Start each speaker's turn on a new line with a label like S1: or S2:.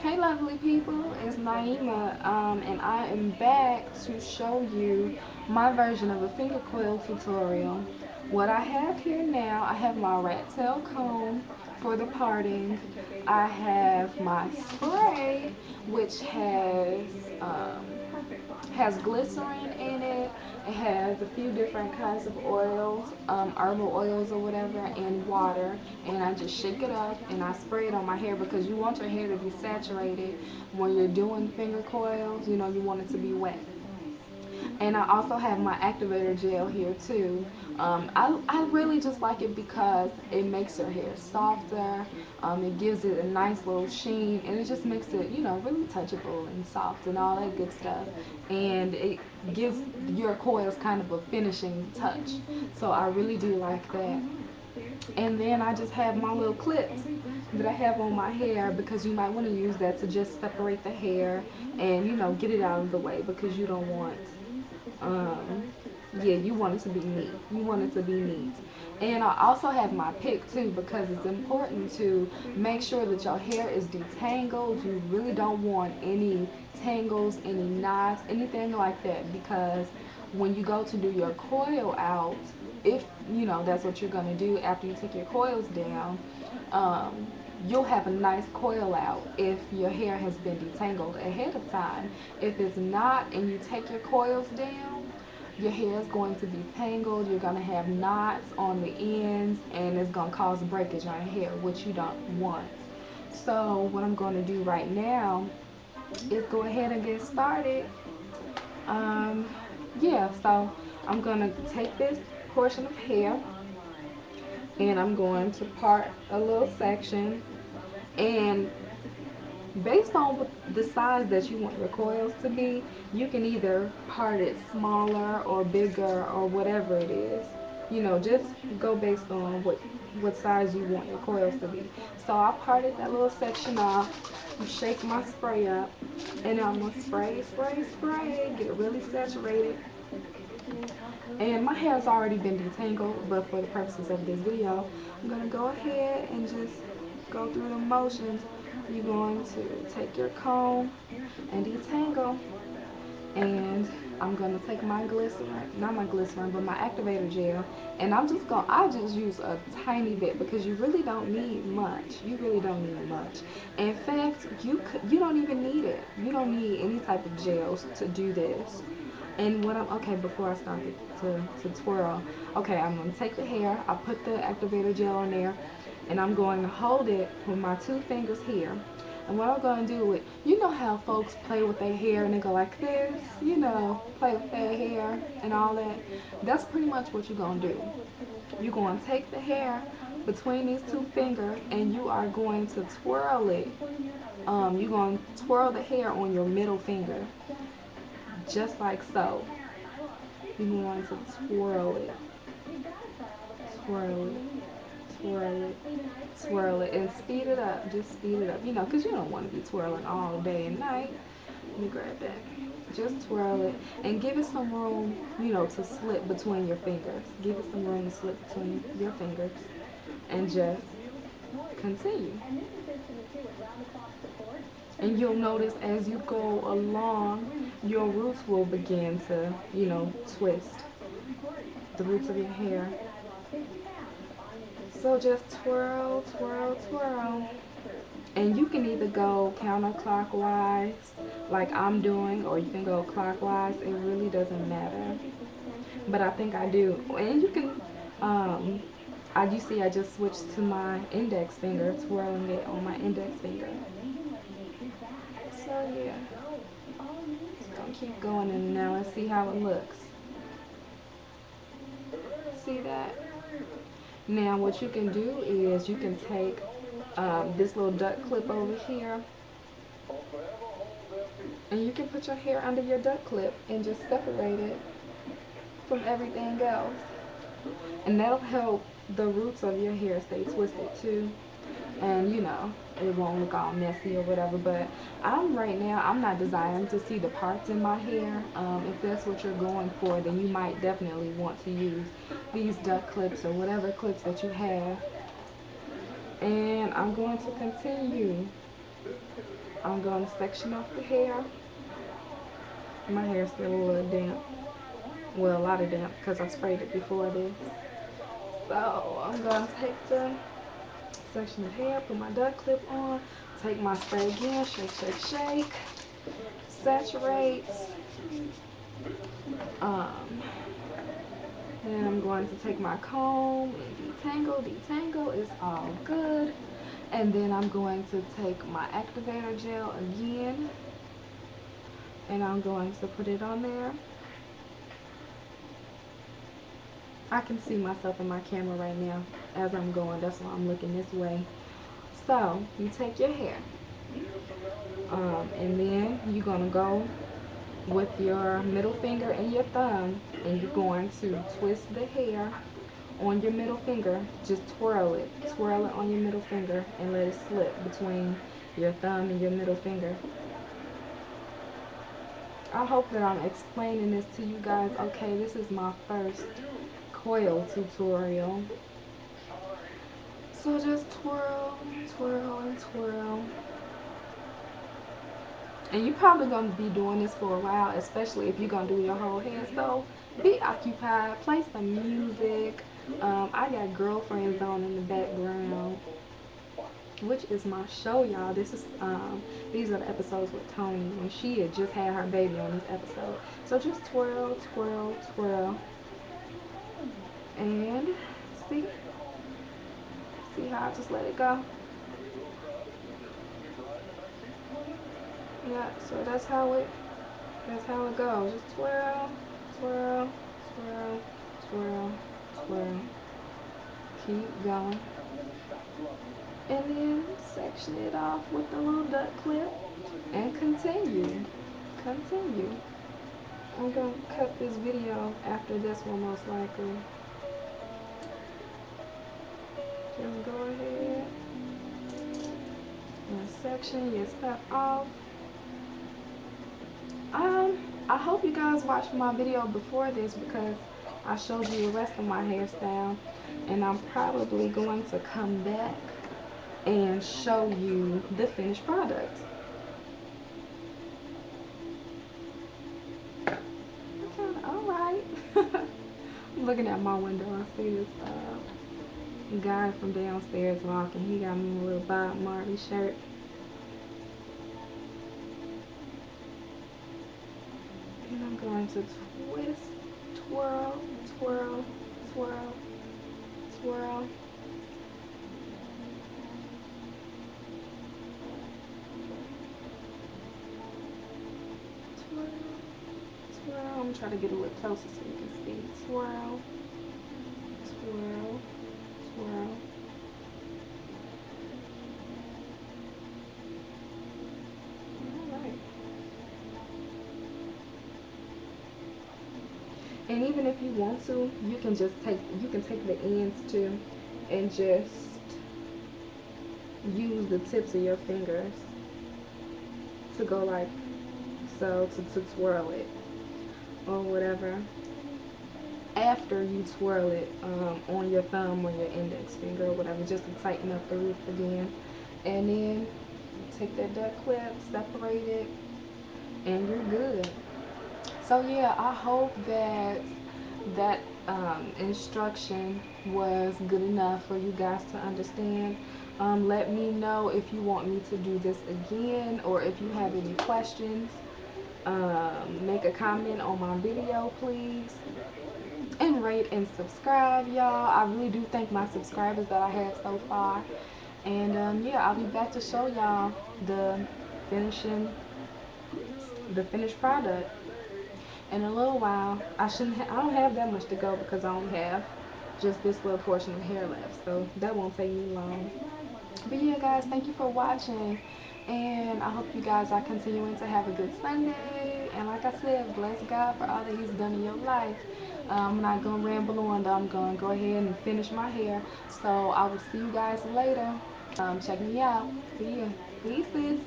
S1: Hey lovely people, it's Naima, and I am back to show you my version of a finger coil tutorial. What I have here now, I have my rat tail comb for the parting. I have my spray, which um, has glycerin in it. It has a few different kinds of oils, herbal oils or whatever, and water. And I just shake it up and I spray it on my hair because you want your hair to be saturated when you're doing finger coils. You know, you want it to be wet. And I also have my activator gel here too. I really just like it because it makes your hair softer. It gives it a nice little sheen, and it just makes it, you know, really touchable and soft and all that good stuff. And it gives your coils kind of a finishing touch. So I really do like that. And then I just have my little clips that I have on my hair because you might want to use that to just separate the hair and, you know, get it out of the way because you don't want um, yeah, you want it to be neat. You want it to be neat. And I also have my pick too because it's important to make sure that your hair is detangled. You really don't want any tangles, any knots, anything like that, because when you go to do your coil out, if you know that's what you're going to do after you take your coils down, um, you'll have a nice coil out if your hair has been detangled ahead of time. If it's not and you take your coils down, your hair is going to be tangled, you're going to have knots on the ends, and it's going to cause breakage on your hair, which you don't want. So what I'm going to do right now is go ahead and get started. Um, yeah, so I'm going to take this portion of hair and I'm going to part a little section, and based on the size that you want your coils to be, you can either part it smaller or bigger or whatever it is. You know, just go based on what size you want your coils to be. So I parted that little section off, shake my spray up, and I'm gonna spray, spray, spray, get it really saturated. And my hair's already been detangled, but for the purposes of this video, I'm gonna go ahead and just go through the motions. You're going to take your comb and detangle, and I'm gonna take my glycerin, not my glycerin, but my activator gel, and I just use a tiny bit because you really don't need much. You really don't need much. In fact, you don't even need it. You don't need any type of gels to do this. And what I'm, okay, before I start to twirl, okay, I'm going to take the hair, I put the activator gel on there, and I'm going to hold it with my two fingers here. And what I'm going to do with, you know how folks play with their hair and they go like this, you know, play with their hair and all that. That's pretty much what you're going to do. You're going to take the hair between these two fingers and you are going to twirl it. You're going to twirl the hair on your middle finger, just like so. You're going to twirl it, twirl it, twirl it, swirl it, and speed it up. Just speed it up, you know, because you don't want to be twirling all day and night. Let me grab that. Just twirl it and give it some room, you know, to slip between your fingers. Give it some room to slip between your fingers and just continue. And you'll notice as you go along, your roots will begin to, you know, twist. The roots of your hair. So just twirl, twirl, twirl. And you can either go counterclockwise like I'm doing, or you can go clockwise. It really doesn't matter. But I think I do. And you can, you see I just switched to my index finger, twirling it on my index finger. So yeah. Just gonna keep going, and now let's see how it looks. See that? Now what you can do is you can take this little duck clip over here, and you can put your hair under your duck clip and just separate it from everything else, and that'll help the roots of your hair stay twisted too, and you know, it won't look all messy or whatever. But right now I'm not desiring to see the parts in my hair. If that's what you're going for, then you might definitely want to use these duck clips or whatever clips that you have. And I'm going to continue. I'm going to section off the hair. My hair's still a little damp. Well, a lot of damp because I sprayed it before this. So I'm going to take the section of hair, put my duck clip on, take my spray again, shake, shake, shake, saturate. Then I'm going to take my comb and detangle, it's all good. And then I'm going to take my activator gel again, and I'm going to put it on there. I can see myself in my camera right now as I'm going, that's why I'm looking this way. So you take your hair, and then you're gonna go with your middle finger and your thumb, and you're going to twist the hair on your middle finger. Just twirl it on your middle finger and let it slip between your thumb and your middle finger. I hope that I'm explaining this to you guys okay. This is my first coil tutorial, so just twirl, twirl, and twirl. And you're probably going to be doing this for a while, especially if you're going to do your whole head. So be occupied, play some music. I got girlfriends on in the background, which is my show, y'all. This is these are the episodes with Tony, and she had just had her baby on this episode. So just twirl, twirl, twirl, and see how I just let it go. Yeah, so that's how it goes. Just twirl, twirl, twirl, twirl, twirl. Keep going. And then section it off with the little duck clip and continue. Continue. I'm going to cut this video after this one most likely. Just go ahead and section your stuff off. I hope you guys watched my video before this because I showed you the rest of my hairstyle, and I'm probably going to come back and show you the finished product. Okay, alright. I'm looking at my window. I see this guy from downstairs walking. He got me a little Bob Marley shirt. And I'm going to twist, twirl, twirl, twirl, twirl. Twirl, twirl. I'm going to try to get a little closer so you can see. Twirl, twirl, twirl. And even if you want to, you can take the ends too and just use the tips of your fingers to go like so, to twirl it or whatever. After you twirl it on your thumb or your index finger or whatever, just to tighten up the roof again. And then take that duck clip, separate it, and you're good. So yeah, I hope that instruction was good enough for you guys to understand. Let me know if you want me to do this again, or if you have any questions. Make a comment on my video, please, and rate and subscribe, y'all. I really do thank my subscribers that I had so far. And yeah, I'll be back to show y'all the finished product in a little while. I don't have that much to go because I only have just this little portion of hair left, so that won't take me long. But yeah, guys, thank you for watching, and I hope you guys are continuing to have a good Sunday. And like I said, bless God for all that He's done in your life. I'm not gonna ramble on, though. I'm gonna go ahead and finish my hair, so I will see you guys later. Check me out. See ya. Peace.